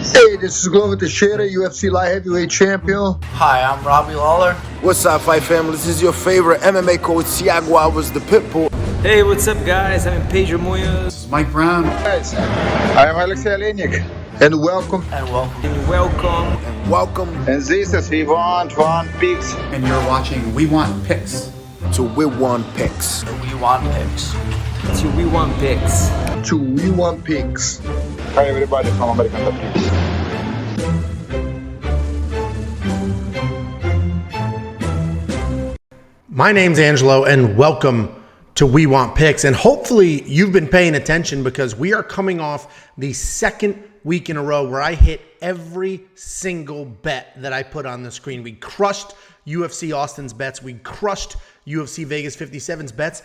Hey, this is Glover Teixeira, UFC light heavyweight champion. Hi, I'm Robbie Lawler. What's up, fight family? This is your favorite MMA coach, Thiago Alves, the Pitbull. Hey, what's up, guys? I'm Pedro Munhoz. This is Mike Brown. Guys, I am Alexei Alenik, and welcome. And welcome. And welcome. And welcome. And this is We Want One Picks. And you're watching We Want Picks. To We Want Picks. We want picks. To We Want Picks. To We Want Picks. Hi everybody from American Top Picks. My name's Angelo, and welcome to We Want Picks. And hopefully you've been paying attention because we are coming off the second week in a row where I hit every single bet that I put on the screen. We crushed UFC Austin's bets. We crushed UFC Vegas 57's bets.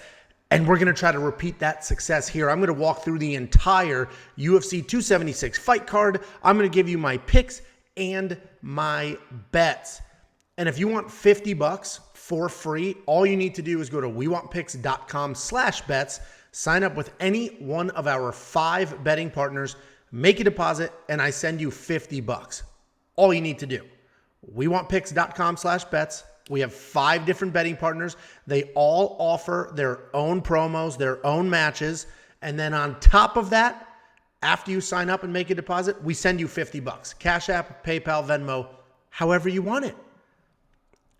And we're going to try to repeat that success here. I'm going to walk through the entire UFC 276 fight card. I'm going to give you my picks and my bets. And if you want $50 for free, all you need to do is go to wewantpicks.com/bets, sign up with any one of our 5 betting partners, make a deposit, and I send you $50. All you need to do. wewantpicks.com/bets. We have 5 different betting partners. They all offer their own promos, their own matches. And then on top of that, after you sign up and make a deposit, we send you $50. Cash App, PayPal, Venmo, however you want it.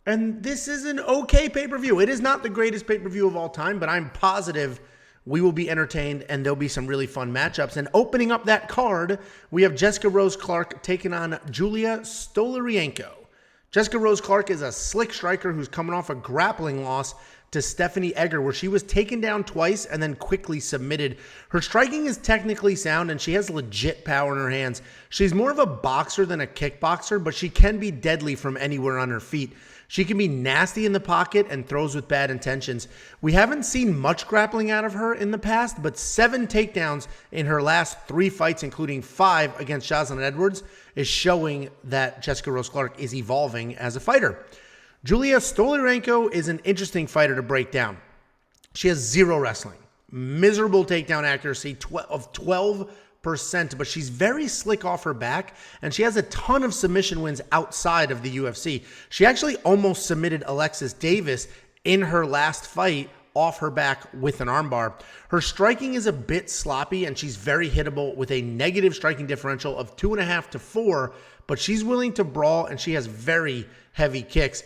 And this is an okay pay-per-view. It is not the greatest pay-per-view of all time, but I'm positive we will be entertained and there'll be some really fun matchups. And opening up that card, we have Jessica Rose Clark taking on Julija Stoliarenko. Jessica Rose Clark is a slick striker who's coming off a grappling loss to Stephanie Egger, where she was taken down twice and then quickly submitted. Her striking is technically sound and she has legit power in her hands. She's more of a boxer than a kickboxer, but she can be deadly from anywhere on her feet. She can be nasty in the pocket and throws with bad intentions. We haven't seen much grappling out of her in the past, but 7 takedowns in her last 3 fights, including 5 against Jalin Edwards, is showing that Jessica Rose Clark is evolving as a fighter. Julija Stoliarenko is an interesting fighter to break down. She has 0 wrestling, miserable takedown accuracy of 12%, but she's very slick off her back, and she has a ton of submission wins outside of the UFC. She actually almost submitted Alexis Davis in her last fight off her back with an armbar. Her striking is a bit sloppy, and she's very hittable with a negative striking differential of 2.5 to 4, but she's willing to brawl, and she has very heavy kicks.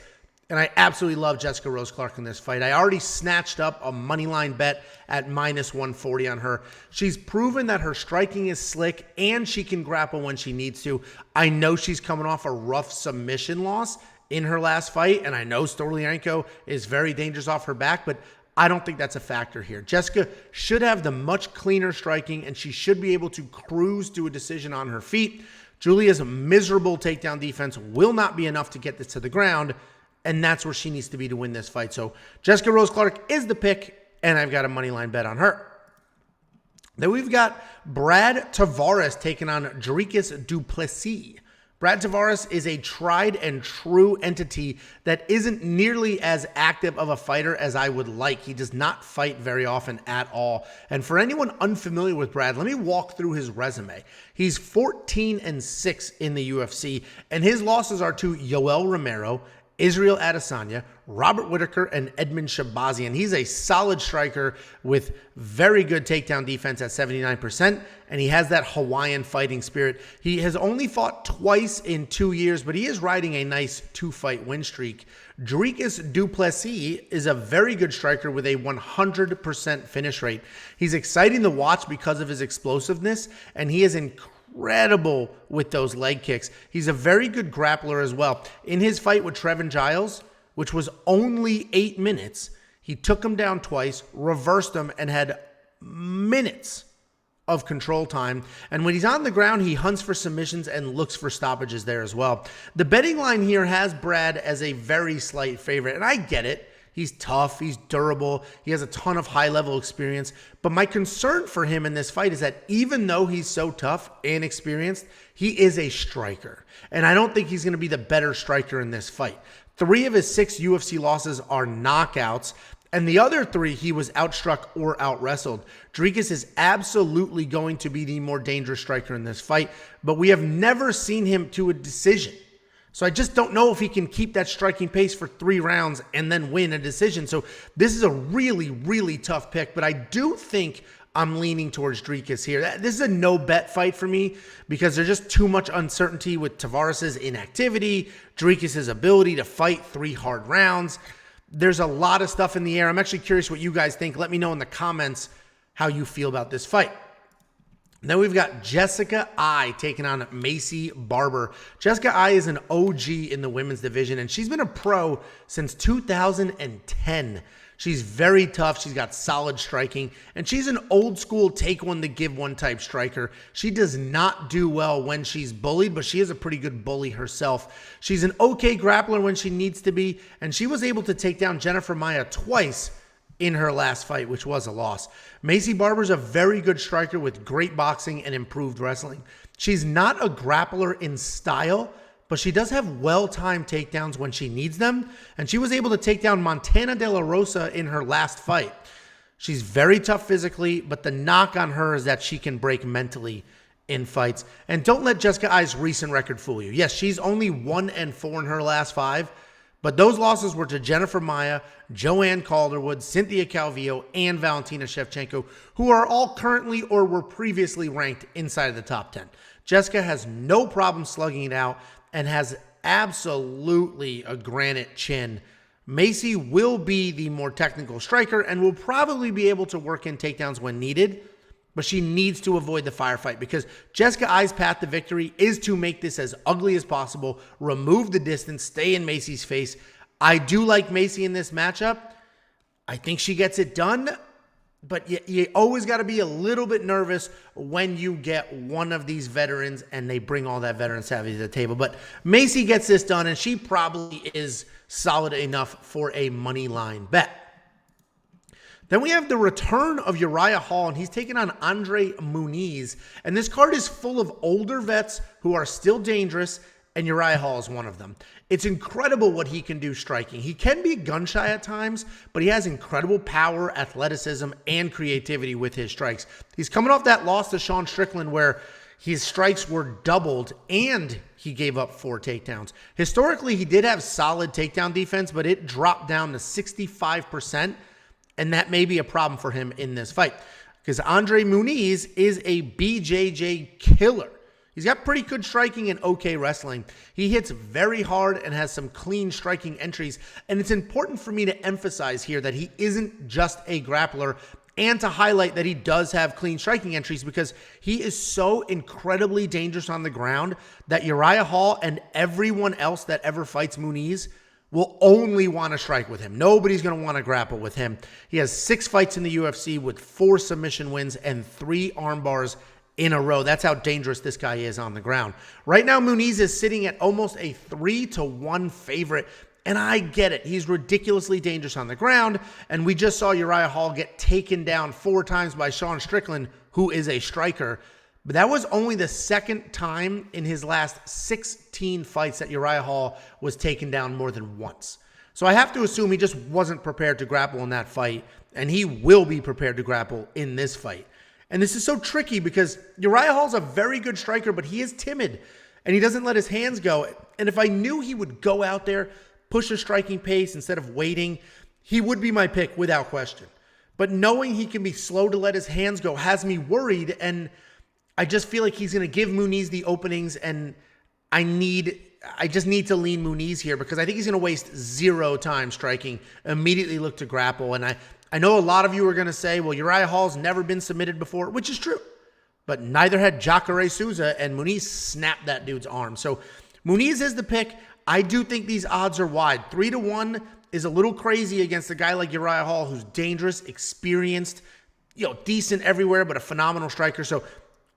And I absolutely love Jessica Rose Clark in this fight. I already snatched up a moneyline bet at -140 on her. She's proven that her striking is slick and she can grapple when she needs to. I know she's coming off a rough submission loss in her last fight, and I know Stoliarenko is very dangerous off her back, but I don't think that's a factor here. Jessica should have the much cleaner striking, and she should be able to cruise to a decision on her feet. Julia's miserable takedown defense will not be enough to get this to the ground, and that's where she needs to be to win this fight. So Jessica Rose Clark is the pick, and I've got a moneyline bet on her. Then we've got Brad Tavares taking on Dricus du Plessis. Brad Tavares is a tried and true entity that isn't nearly as active of a fighter as I would like. He does not fight very often at all. And for anyone unfamiliar with Brad, let me walk through his resume. He's 14-6 in the UFC, and his losses are to Yoel Romero, Israel Adesanya, Robert Whittaker, and Edmund Shabazian. He's a solid striker with very good takedown defense at 79%, and he has that Hawaiian fighting spirit. He has only fought twice in 2 years, but he is riding a nice 2-fight win streak. Dricus du Plessis is a very good striker with a 100% finish rate. He's exciting to watch because of his explosiveness, and he is incredible with those leg kicks. He's a very good grappler as well. In his fight with Trevin Giles, which was only 8 minutes, he took him down twice, reversed him, and had minutes of control time. And when he's on the ground, he hunts for submissions and looks for stoppages there as well. The betting line here has Brad as a very slight favorite, and I get it. He's tough, he's durable, he has a ton of high-level experience. But my concern for him in this fight is that even though he's so tough and experienced, he is a striker. And I don't think he's going to be the better striker in this fight. 3 of his 6 UFC losses are knockouts. And the other 3, he was outstruck or outwrestled. Dricus is absolutely going to be the more dangerous striker in this fight, but we have never seen him to a decision. So I just don't know if he can keep that striking pace for 3 rounds and then win a decision. So this is a really, really tough pick, but I do think I'm leaning towards Dricus here. This is a no-bet fight for me because there's just too much uncertainty with Tavares' inactivity, Dricus' ability to fight 3 hard rounds. There's a lot of stuff in the air. I'm actually curious what you guys think. Let me know in the comments how you feel about this fight. Then we've got Jessica I taking on Maycee Barber. Jessica I is an OG in the women's division, and she's been a pro since 2010. She's very tough. She's got solid striking, and she's an old school take one to give one type striker. She does not do well when she's bullied, but she is a pretty good bully herself. She's an okay grappler when she needs to be, and she was able to take down Jennifer Maia twice in her last fight, which was a loss. Maycee Barber's a very good striker with great boxing and improved wrestling. She's not a grappler in style, but she does have well-timed takedowns when she needs them, and she was able to take down Montana De La Rosa in her last fight. She's very tough physically, but the knock on her is that she can break mentally in fights. And don't let Jessica I's recent record fool you. Yes, she's only 1-4 in her last 5, but those losses were to Jennifer Maia, Joanne Calderwood, Cynthia Calvillo, and Valentina Shevchenko, who are all currently or were previously ranked inside of the top 10. Jessica has no problem slugging it out and has absolutely a granite chin. Maycee will be the more technical striker and will probably be able to work in takedowns when needed, but she needs to avoid the firefight because Jessica I's path to victory is to make this as ugly as possible, remove the distance, stay in Maycee's face. I do like Maycee in this matchup. I think she gets it done, but you always got to be a little bit nervous when you get one of these veterans and they bring all that veteran savvy to the table. But Maycee gets this done, and she probably is solid enough for a money line bet. Then we have the return of Uriah Hall, and he's taking on Andre Muniz. And this card is full of older vets who are still dangerous, and Uriah Hall is one of them. It's incredible what he can do striking. He can be gun-shy at times, but he has incredible power, athleticism, and creativity with his strikes. He's coming off that loss to Sean Strickland where his strikes were doubled and he gave up 4 takedowns. Historically, he did have solid takedown defense, but it dropped down to 65%, and that may be a problem for him in this fight because Andre Muniz is a BJJ killer. He's got pretty good striking and okay wrestling. He hits very hard and has some clean striking entries. And it's important for me to emphasize here that he isn't just a grappler and to highlight that he does have clean striking entries because he is so incredibly dangerous on the ground that Uriah Hall and everyone else that ever fights Muniz will only want to strike with him. Nobody's going to want to grapple with him. He has 6 fights in the UFC with 4 submission wins and 3 arm bars in a row. That's how dangerous this guy is on the ground. Right now, Muniz is sitting at almost a 3-1 favorite, and I get it. He's ridiculously dangerous on the ground, and we just saw Uriah Hall get taken down 4 times by Sean Strickland, who is a striker. But that was only the 2nd time in his last 16 fights that Uriah Hall was taken down more than once. So I have to assume he just wasn't prepared to grapple in that fight, and he will be prepared to grapple in this fight. And this is so tricky because Uriah Hall's a very good striker, but he is timid and he doesn't let his hands go. And if I knew he would go out there, push a striking pace instead of waiting, he would be my pick without question. But knowing he can be slow to let his hands go has me worried. And I just feel like he's going to give Muniz the openings. And I just need to lean Muniz here because I think he's going to waste 0 time striking, immediately look to grapple. And I know a lot of you are going to say, well, Uriah Hall's never been submitted before, which is true. But neither had Jacare Souza, and Muniz snapped that dude's arm. So Muniz is the pick. I do think these odds are wide. 3-1 is a little crazy against a guy like Uriah Hall, who's dangerous, experienced, decent everywhere, but a phenomenal striker. So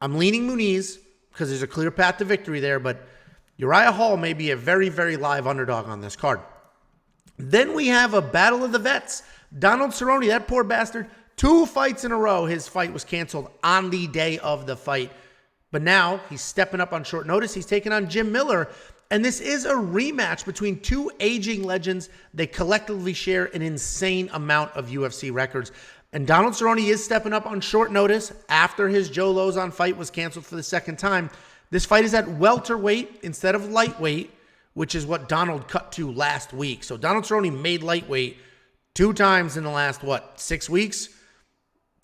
I'm leaning Muniz because there's a clear path to victory there. But Uriah Hall may be a very, very live underdog on this card. Then we have a battle of the vets. Donald Cerrone, that poor bastard, 2 fights in a row. His fight was canceled on the day of the fight But now he's stepping up on short notice. He's taking on Jim Miller. And this is a rematch between two aging legends. They collectively share an insane amount of UFC records. And Donald Cerrone is stepping up on short notice after his Joe Lozon fight was canceled for the second time. This fight is at welterweight instead of lightweight, which is what Donald cut to last week. So Donald Cerrone made lightweight 2 times in the last, 6 weeks?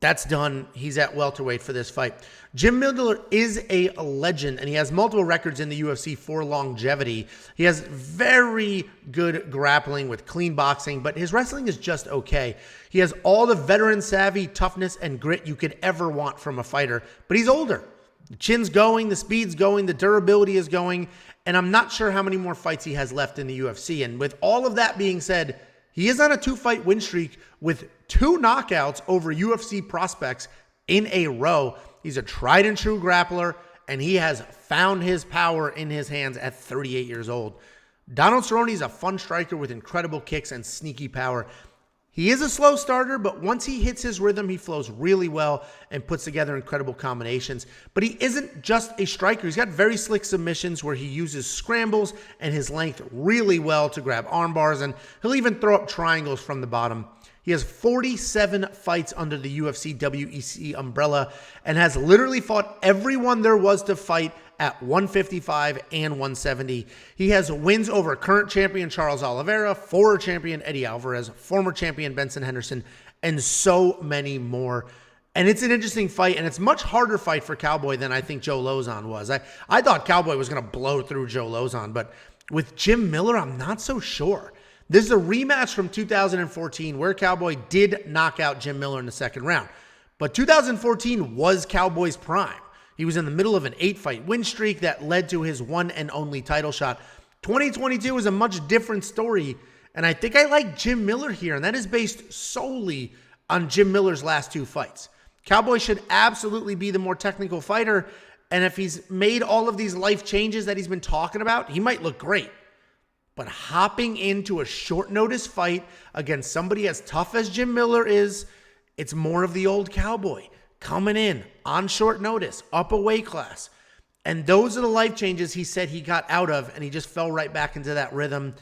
That's done. He's at welterweight for this fight. Jim Miller is a legend, and he has multiple records in the UFC for longevity. He has very good grappling with clean boxing, but his wrestling is just okay. He has all the veteran savvy, toughness, and grit you could ever want from a fighter, but he's older. The chin's going, the speed's going, the durability is going, and I'm not sure how many more fights he has left in the UFC. And with all of that being said, he is on a 2-fight win streak with 2 knockouts over UFC prospects in a row. He's a tried and true grappler, and he has found his power in his hands at 38 years old. Donald Cerrone is a fun striker with incredible kicks and sneaky power. He is a slow starter, but once he hits his rhythm, he flows really well and puts together incredible combinations. But he isn't just a striker. He's got very slick submissions where he uses scrambles and his length really well to grab arm bars, and he'll even throw up triangles from the bottom. He has 47 fights under the UFC WEC umbrella and has literally fought everyone there was to fight at 155 and 170. He has wins over current champion Charles Oliveira, former champion Eddie Alvarez, former champion Benson Henderson, and so many more. And it's an interesting fight, and it's a much harder fight for Cowboy than I think Joe Lozon was. I thought Cowboy was going to blow through Joe Lozon, but with Jim Miller, I'm not so sure. This is a rematch from 2014 where Cowboy did knock out Jim Miller in the second round. But 2014 was Cowboy's prime. He was in the middle of an 8-fight win streak that led to his one and only title shot. 2022 is a much different story, and I think I like Jim Miller here, and that is based solely on Jim Miller's last 2 fights. Cowboy should absolutely be the more technical fighter, and if he's made all of these life changes that he's been talking about, he might look great. But hopping into a short notice fight against somebody as tough as Jim Miller is, it's more of the old Cowboy coming in on short notice, up a weight class. And those are the life changes he said he got out of, and he just fell right back into that rhythm.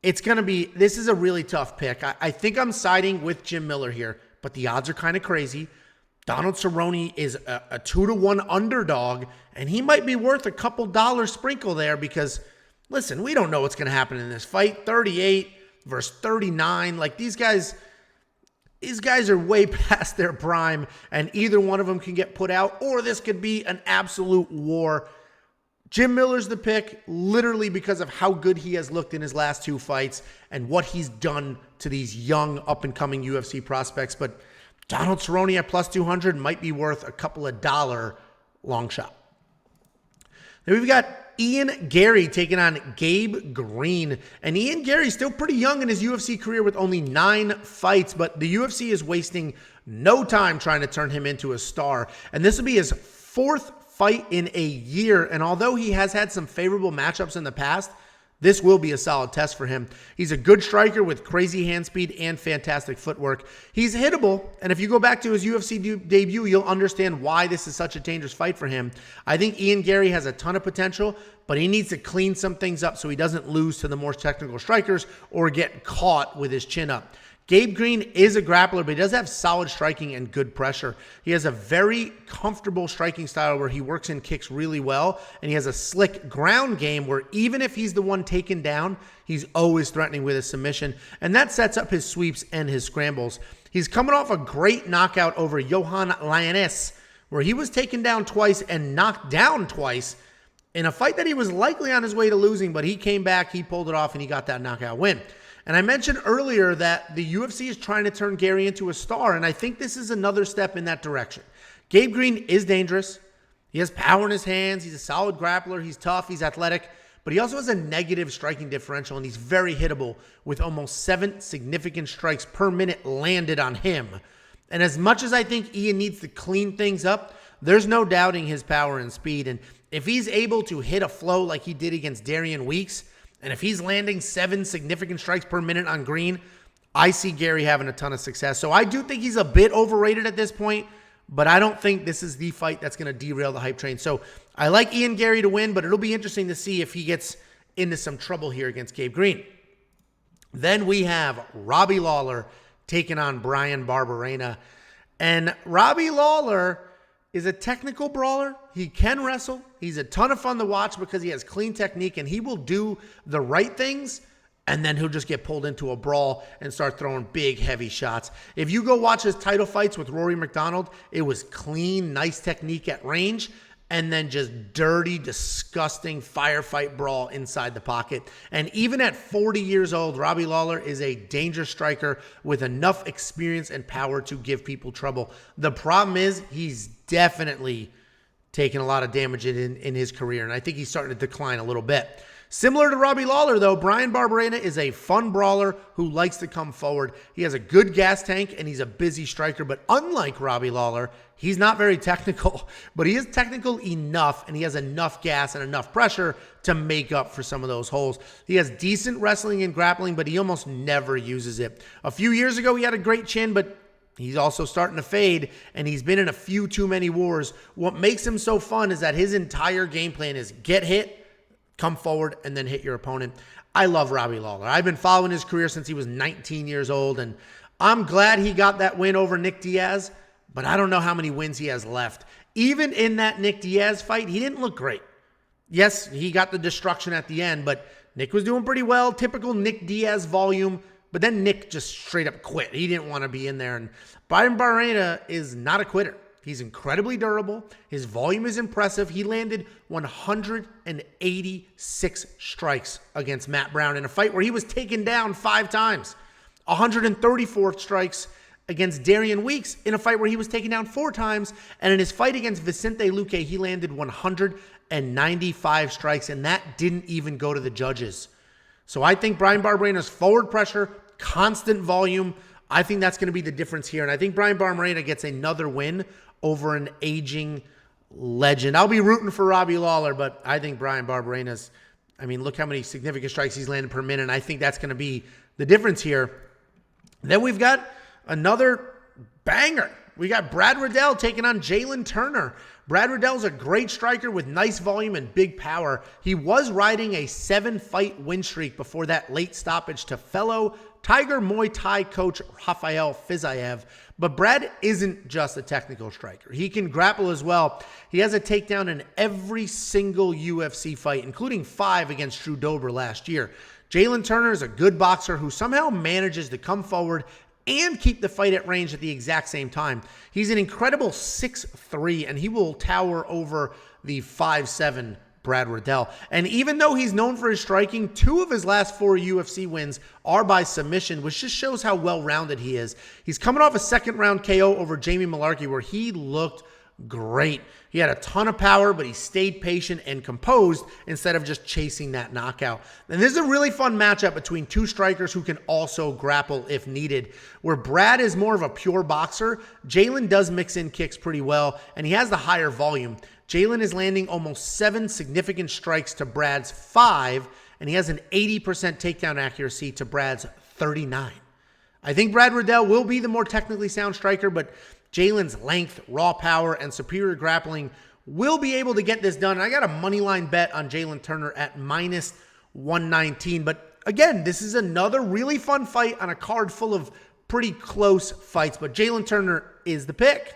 This is a really tough pick. I think I'm siding with Jim Miller here, but the odds are kind of crazy. Donald Cerrone is a 2-1 underdog, and he might be worth a couple dollars sprinkle there because, listen, we don't know what's going to happen in this fight. 38 versus 39. Like, these guys are way past their prime, and either one of them can get put out, or this could be an absolute war. Jim Miller's the pick, literally because of how good he has looked in his last 2 fights and what he's done to these young, up-and-coming UFC prospects. But Donald Cerrone at plus 200 might be worth a couple of dollar long shot. Then we've got Ian Garry taking on Gabe Green. And Ian Garry's still pretty young in his UFC career with only 9 fights, but the UFC is wasting no time trying to turn him into a star. And this will be his 4th fight in a year. And although he has had some favorable matchups in the past, this will be a solid test for him. He's a good striker with crazy hand speed and fantastic footwork. He's hittable, and if you go back to his UFC debut, you'll understand why this is such a dangerous fight for him. I think Ian Garry has a ton of potential, but he needs to clean some things up so he doesn't lose to the more technical strikers or get caught with his chin up. Gabe Green is a grappler, but he does have solid striking and good pressure. He has a very comfortable striking style where he works and kicks really well, and he has a slick ground game where even if he's the one taken down, he's always threatening with a submission, and that sets up his sweeps and his scrambles. He's coming off a great knockout over Johan Liones, where he was taken down twice and knocked down twice in a fight that he was likely on his way to losing, but he came back, he pulled it off, and he got that knockout win. And I mentioned earlier that the UFC is trying to turn Garry into a star, and I think this is another step in that direction. Gabe Green is dangerous. He has power in his hands. He's a solid grappler. He's tough. He's athletic. But he also has a negative striking differential, and he's very hittable with almost 7 significant strikes per minute landed on him. And as much as I think Ian needs to clean things up, there's no doubting his power and speed. And if he's able to hit a flow like he did against Darian Weeks, and if he's landing 7 significant strikes per minute on Green, I see Garry having a ton of success. So I do think he's a bit overrated at this point, but I don't think this is the fight that's going to derail the hype train. So I like Ian Garry to win, but it'll be interesting to see if he gets into some trouble here against Gabe Green. Then we have Robbie Lawler taking on Bryan Barberena. And Robbie Lawler is a technical brawler. He can wrestle. He's a ton of fun to watch because he has clean technique and he will do the right things, and then he'll just get pulled into a brawl and start throwing big, heavy shots. If you go watch his title fights with Rory McDonald, it was clean, nice technique at range, and then just dirty, disgusting firefight brawl inside the pocket. And even at 40 years old, Robbie Lawler is a dangerous striker with enough experience and power to give people trouble. The problem is he's definitely taken a lot of damage in his career, and I think he's starting to decline a little bit. Similar to Robbie Lawler, though, Bryan Barberena is a fun brawler who likes to come forward. He has a good gas tank, and he's a busy striker. But unlike Robbie Lawler, he's not very technical. But he is technical enough, and he has enough gas and enough pressure to make up for some of those holes. He has decent wrestling and grappling, but he almost never uses it. A few years ago, he had a great chin, but he's also starting to fade, and he's been in a few too many wars. What makes him so fun is that his entire game plan is get hit, come forward, and then hit your opponent. I love Robbie Lawler. I've been following his career since he was 19 years old, and I'm glad he got that win over Nick Diaz, but I don't know how many wins he has left. Even in that Nick Diaz fight, he didn't look great. Yes, he got the destruction at the end, but Nick was doing pretty well. Typical Nick Diaz volume, but then Nick just straight up quit. He didn't want to be in there, and Bryan Barberena is not a quitter. He's incredibly durable. His volume is impressive. He landed 186 strikes against Matt Brown in a fight where he was taken down 5 times. 134 strikes against Darian Weeks in a fight where he was taken down 4 times. And in his fight against Vicente Luque, he landed 195 strikes, and that didn't even go to the judges. So I think Bryan Barberena's forward pressure, constant volume, I think that's going to be the difference here. And I think Bryan Barberena gets another win over an aging legend. I'll be rooting for Robbie Lawler, but I think Bryan Barberena's, look how many significant strikes he's landed per minute, and I think that's going to be the difference here. Then we've got another banger. We got Brad Riddell taking on Jalin Turner. Brad Riddell's a great striker with nice volume and big power. He was riding a 7-fight win streak before that late stoppage to fellow Tiger Muay Thai coach Rafael Fiziev. But Brad isn't just a technical striker. He can grapple as well. He has a takedown in every single UFC fight, including 5 against Drew Dober last year. Jalin Turner is a good boxer who somehow manages to come forward and keep the fight at range at the exact same time. He's an incredible 6'3", and he will tower over the 5'7" Brad Riddell. And even though he's known for his striking, 2 of his last 4 UFC wins are by submission, which just shows how well-rounded he is. He's coming off a second-round KO over Jamie Mullarkey where he looked great. He had a ton of power, but he stayed patient and composed instead of just chasing that knockout. And this is a really fun matchup between 2 strikers who can also grapple if needed. Where Brad is more of a pure boxer, Jalin does mix in kicks pretty well, and he has the higher volume. Jalin is landing almost 7 significant strikes to Brad's 5, and he has an 80% takedown accuracy to Brad's 39. I think Brad Riddell will be the more technically sound striker, but Jalin's length, raw power, and superior grappling will be able to get this done. And I got a moneyline bet on Jalin Turner at minus 119. But again, this is another really fun fight on a card full of pretty close fights. But Jalin Turner is the pick.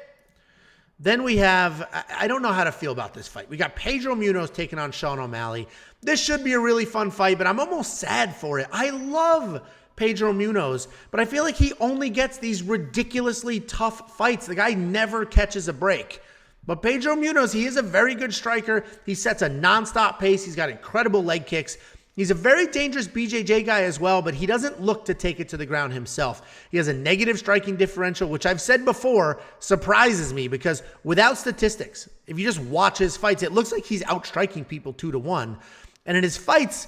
Then we have, I don't know how to feel about this fight. We got Pedro Munhoz taking on Sean O'Malley. This should be a really fun fight, but I'm almost sad for it. I love Pedro Munhoz, but I feel like he only gets these ridiculously tough fights. The guy never catches a break. But Pedro Munhoz, he is a very good striker. He sets a nonstop pace. He's got incredible leg kicks. He's a very dangerous BJJ guy as well, but he doesn't look to take it to the ground himself. He has a negative striking differential, which I've said before surprises me because without statistics, if you just watch his fights, it looks like he's outstriking people 2-1. And in his fights,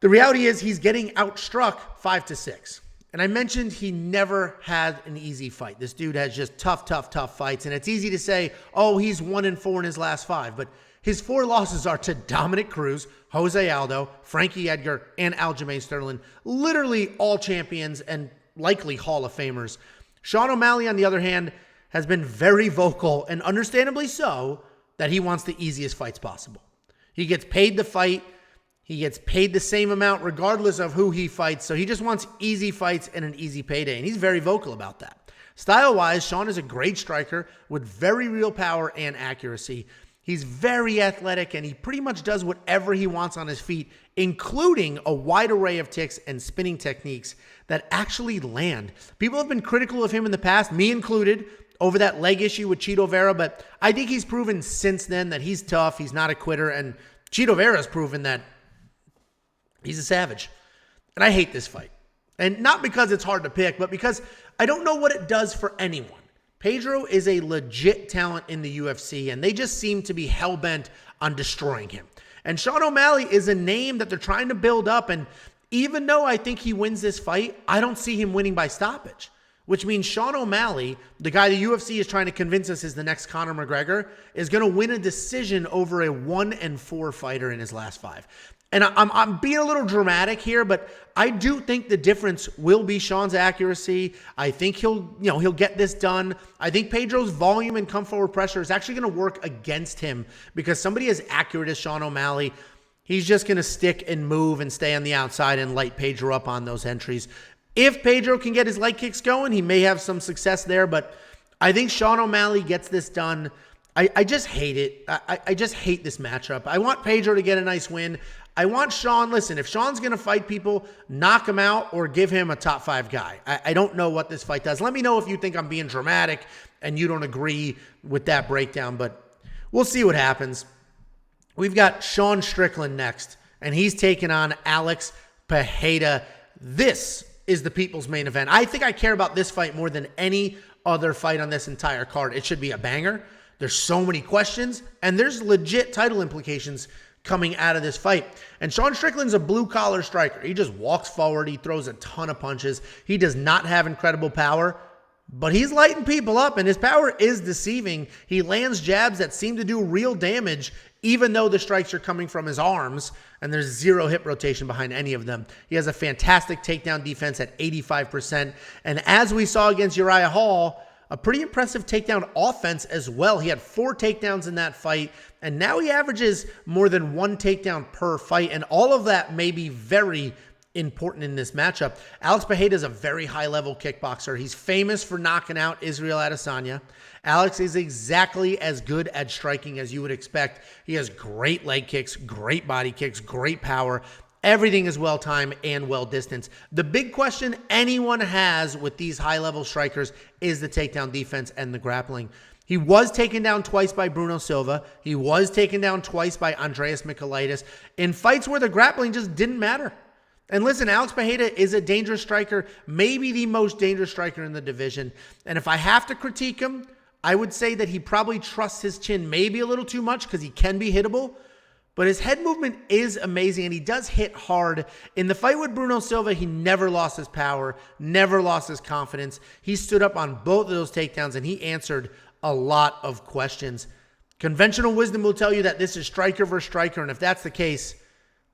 the reality is he's getting outstruck 5-6. And I mentioned he never had an easy fight. This dude has just tough fights. And it's easy to say, oh, he's 1-4 in his last 5. But his 4 losses are to Dominic Cruz, Jose Aldo, Frankie Edgar, and Aljamain Sterling. Literally all champions and likely Hall of Famers. Sean O'Malley, on the other hand, has been very vocal, and understandably so, that he wants the easiest fights possible. He gets paid to fight. He gets paid the same amount regardless of who he fights. So he just wants easy fights and an easy payday. And he's very vocal about that. Style-wise, Sean is a great striker with very real power and accuracy. He's very athletic, and he pretty much does whatever he wants on his feet, including a wide array of kicks and spinning techniques that actually land. People have been critical of him in the past, me included, over that leg issue with Chito Vera, but I think he's proven since then that he's tough, he's not a quitter, and Chito Vera's proven that he's a savage. And I hate this fight. And not because it's hard to pick, but because I don't know what it does for anyone. Pedro is a legit talent in the UFC, and they just seem to be hell-bent on destroying him. And Sean O'Malley is a name that they're trying to build up, and even though I think he wins this fight, I don't see him winning by stoppage, which means Sean O'Malley, the guy the UFC is trying to convince us is the next Conor McGregor, is going to win a decision over a 1-4 fighter in his last 5. And I'm being a little dramatic here, but I do think the difference will be Sean's accuracy. I think he'll get this done. I think Pedro's volume and come forward pressure is actually going to work against him because somebody as accurate as Sean O'Malley, he's just going to stick and move and stay on the outside and light Pedro up on those entries. If Pedro can get his leg kicks going, he may have some success there, but I think Sean O'Malley gets this done. I just hate it. I just hate this matchup. I want Pedro to get a nice win. I want Sean, listen, if Sean's going to fight people, knock him out or give him a top 5 guy. I don't know what this fight does. Let me know if you think I'm being dramatic and you don't agree with that breakdown, but we'll see what happens. We've got Sean Strickland next, and he's taking on Alex Pereira. This is the people's main event. I think I care about this fight more than any other fight on this entire card. It should be a banger. There's so many questions, and there's legit title implications coming out of this fight. And Sean Strickland's a blue-collar striker. He just walks forward. He throws a ton of punches. He does not have incredible power, but he's lighting people up, and his power is deceiving. He lands jabs that seem to do real damage, even though the strikes are coming from his arms, and there's zero hip rotation behind any of them. He has a fantastic takedown defense at 85%, and as we saw against Uriah Hall, a pretty impressive takedown offense as well. He had 4 takedowns in that fight, and now he averages more than 1 takedown per fight, and all of that may be very important in this matchup. Alex Pereira is a very high-level kickboxer. He's famous for knocking out Israel Adesanya. Alex is exactly as good at striking as you would expect. He has great leg kicks, great body kicks, great power. Everything is well-timed and well-distanced. The big question anyone has with these high-level strikers is the takedown defense and the grappling. He was taken down twice by Bruno Silva. He was taken down twice by Andreas Michailidis in fights where the grappling just didn't matter. And listen, Alex Pereira is a dangerous striker, maybe the most dangerous striker in the division. And if I have to critique him, I would say that he probably trusts his chin maybe a little too much because he can be hittable. But his head movement is amazing, and he does hit hard. In the fight with Bruno Silva, he never lost his power, never lost his confidence. He stood up on both of those takedowns, and he answered a lot of questions. Conventional wisdom will tell you that this is striker versus striker, and if that's the case,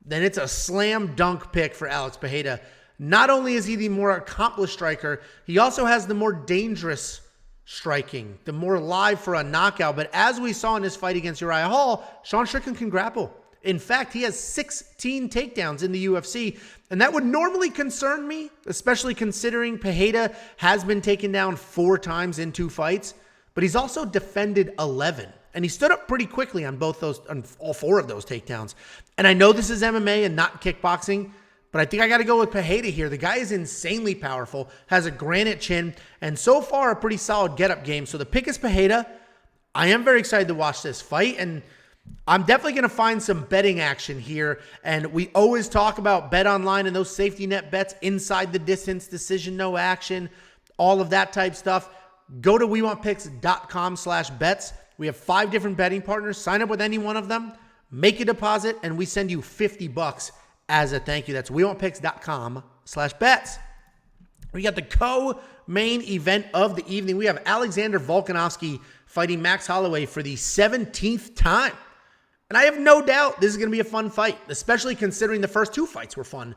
then it's a slam dunk pick for Alex Pereira. Not only is he the more accomplished striker, he also has the more dangerous striking, the more live for a knockout. But as we saw in his fight against Uriah Hall, Sean Strickland can grapple. In fact, he has 16 takedowns in the UFC, and that would normally concern me, especially considering Pereira has been taken down 4 times in 2 fights, but he's also defended 11. And he stood up pretty quickly on all 4 of those takedowns. And I know this is MMA and not kickboxing, but I think I got to go with Pereira here. The guy is insanely powerful, has a granite chin, and so far a pretty solid get-up game. So the pick is Pereira. I am very excited to watch this fight, and I'm definitely going to find some betting action here. And we always talk about Bet Online and those safety net bets, inside the distance, decision, no action, all of that type stuff. Go to WeWantPicks.com/bets. We have 5 different betting partners. Sign up with any one of them, make a deposit, and we send you $50 as a thank you. That's WeWantPicks.com/bets. We got the co-main event of the evening. We have Alexander Volkanovski fighting Max Holloway for the 17th time. And I have no doubt this is going to be a fun fight, especially considering the first 2 fights were fun.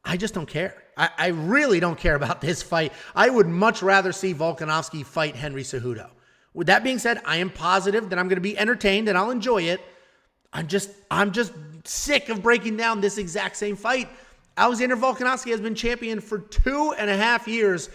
I just don't care. I really don't care about this fight. I would much rather see Volkanovski fight Henry Cejudo. With that being said, I am positive that I'm going to be entertained and I'll enjoy it. I'm just sick of breaking down this exact same fight. Alexander Volkanovski has been champion for 2.5 years.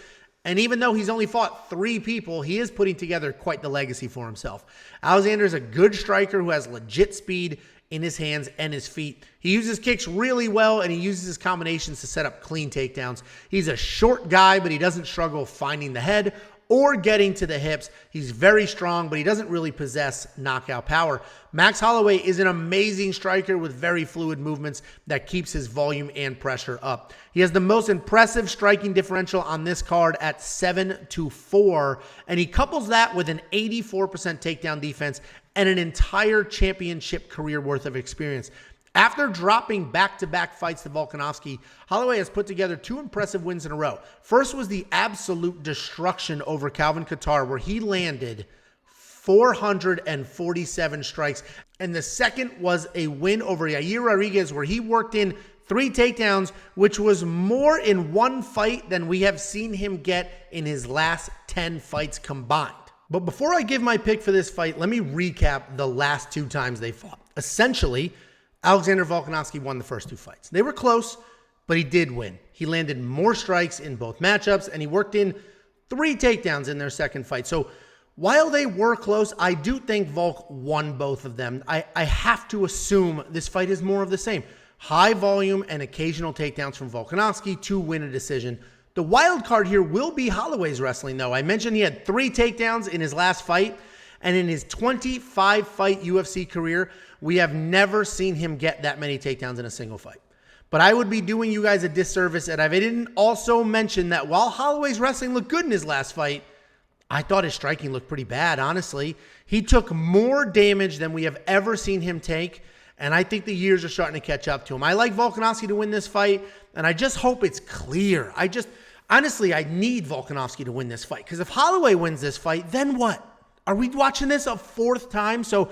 And even though he's only fought 3 people, he is putting together quite the legacy for himself. Alexander is a good striker who has legit speed in his hands and his feet. He uses kicks really well, and he uses his combinations to set up clean takedowns. He's a short guy, but he doesn't struggle finding the head or getting to the hips. He's very strong, but he doesn't really possess knockout power. Max Holloway is an amazing striker with very fluid movements that keeps his volume and pressure up. He has the most impressive striking differential on this card at 7-4, and he couples that with an 84% takedown defense and an entire championship career worth of experience. After dropping back-to-back fights to Volkanovski, Holloway has put together 2 impressive wins in a row. First was the absolute destruction over Calvin Kattar, where he landed 447 strikes. And the second was a win over Yair Rodriguez, where he worked in 3 takedowns, which was more in one fight than we have seen him get in his last 10 fights combined. But before I give my pick for this fight, let me recap the last 2 times they fought. Essentially, Alexander Volkanovski won the first 2 fights. They were close, but he did win. He landed more strikes in both matchups, and he worked in 3 takedowns in their second fight. So while they were close, I do think Volk won both of them. I have to assume this fight is more of the same. High volume and occasional takedowns from Volkanovski to win a decision. The wild card here will be Holloway's wrestling, though. I mentioned he had 3 takedowns in his last fight, and in his 25-fight UFC career, we have never seen him get that many takedowns in a single fight. But I would be doing you guys a disservice if I didn't also mention that while Holloway's wrestling looked good in his last fight, I thought his striking looked pretty bad, honestly. He took more damage than we have ever seen him take, and I think the years are starting to catch up to him. I like Volkanovski to win this fight, and I just hope it's clear. Honestly, I need Volkanovski to win this fight, because if Holloway wins this fight, then what? Are we watching this a 4th time? So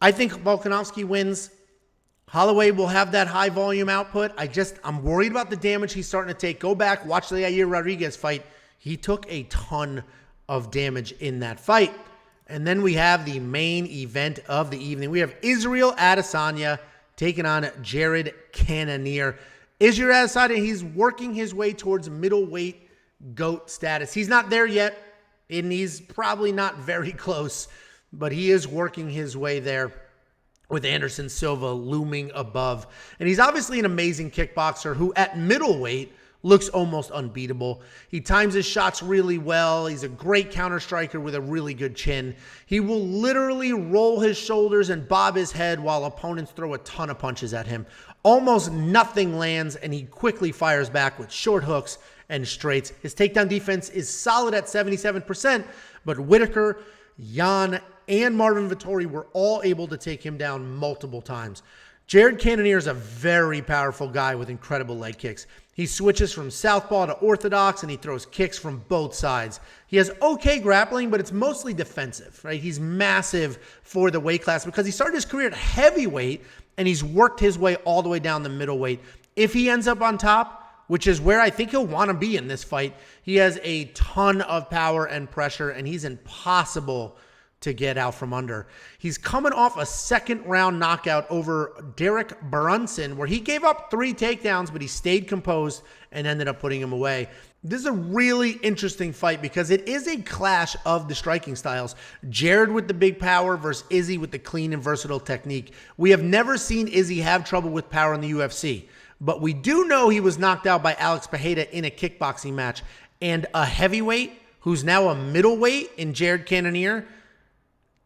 I think Volkanovski wins. Holloway will have that high volume output. I'm worried about the damage he's starting to take. Go back, watch the Yair Rodriguez fight. He took a ton of damage in that fight. And then we have the main event of the evening. We have Israel Adesanya taking on Jared Cannonier. Israel Adesanya, he's working his way towards middleweight GOAT status. He's not there yet, and he's probably not very close, but he is working his way there with Anderson Silva looming above. And he's obviously an amazing kickboxer who at middleweight looks almost unbeatable. He times his shots really well. He's a great counter striker with a really good chin. He will literally roll his shoulders and bob his head while opponents throw a ton of punches at him. Almost nothing lands, and he quickly fires back with short hooks and straights. His takedown defense is solid at 77%, but Whitaker, Jan, and Marvin Vettori were all able to take him down multiple times. Jared Cannonier is a very powerful guy with incredible leg kicks. He switches from southpaw to orthodox, and he throws kicks from both sides. He has okay grappling, but it's mostly defensive, right? He's massive for the weight class because he started his career at heavyweight, and he's worked his way all the way down the middleweight. If he ends up on top, which is where I think he'll want to be in this fight, he has a ton of power and pressure, and he's impossible to get out from under. He's coming off a 2nd-round knockout over Derek Brunson, where he gave up 3 takedowns, but he stayed composed and ended up putting him away. This is a really interesting fight because it is a clash of the striking styles. Jared with the big power versus Izzy with the clean and versatile technique. We have never seen Izzy have trouble with power in the UFC, but we do know he was knocked out by Alex Pereira in a kickboxing match. And a heavyweight who's now a middleweight in Jared Cannonier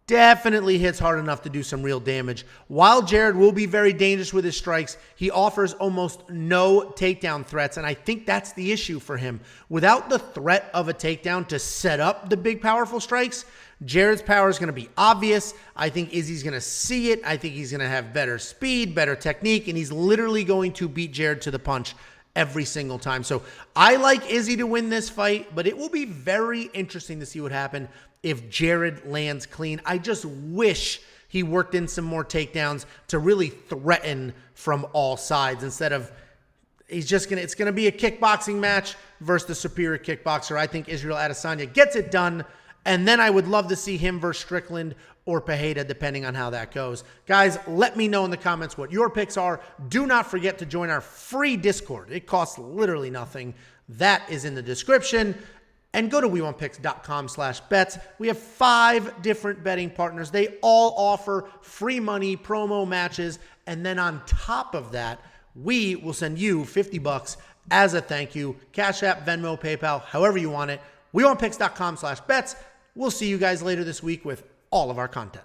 definitely hits hard enough to do some real damage. While Jared will be very dangerous with his strikes, he offers almost no takedown threats, and I think that's the issue for him. Without the threat of a takedown to set up the big, powerful strikes, Jared's power is going to be obvious. I think Izzy's going to see it. I think he's going to have better speed, better technique, and he's literally going to beat Jared to the punch every single time. So I like Izzy to win this fight, but it will be very interesting to see what happens if Jared lands clean. I just wish he worked in some more takedowns to really threaten from all sides instead of it's gonna be a kickboxing match versus the superior kickboxer. I think Israel Adesanya gets it done. And then I would love to see him versus Strickland or Pereira, depending on how that goes. Guys, let me know in the comments what your picks are. Do not forget to join our free Discord. It costs literally nothing. That is in the description. And go to WeWantPicks.com/bets. We have 5 different betting partners. They all offer free money, promo matches. And then on top of that, we will send you $50 as a thank you. Cash App, Venmo, PayPal, however you want it. WeWantPicks.com/bets. We'll see you guys later this week with all of our content.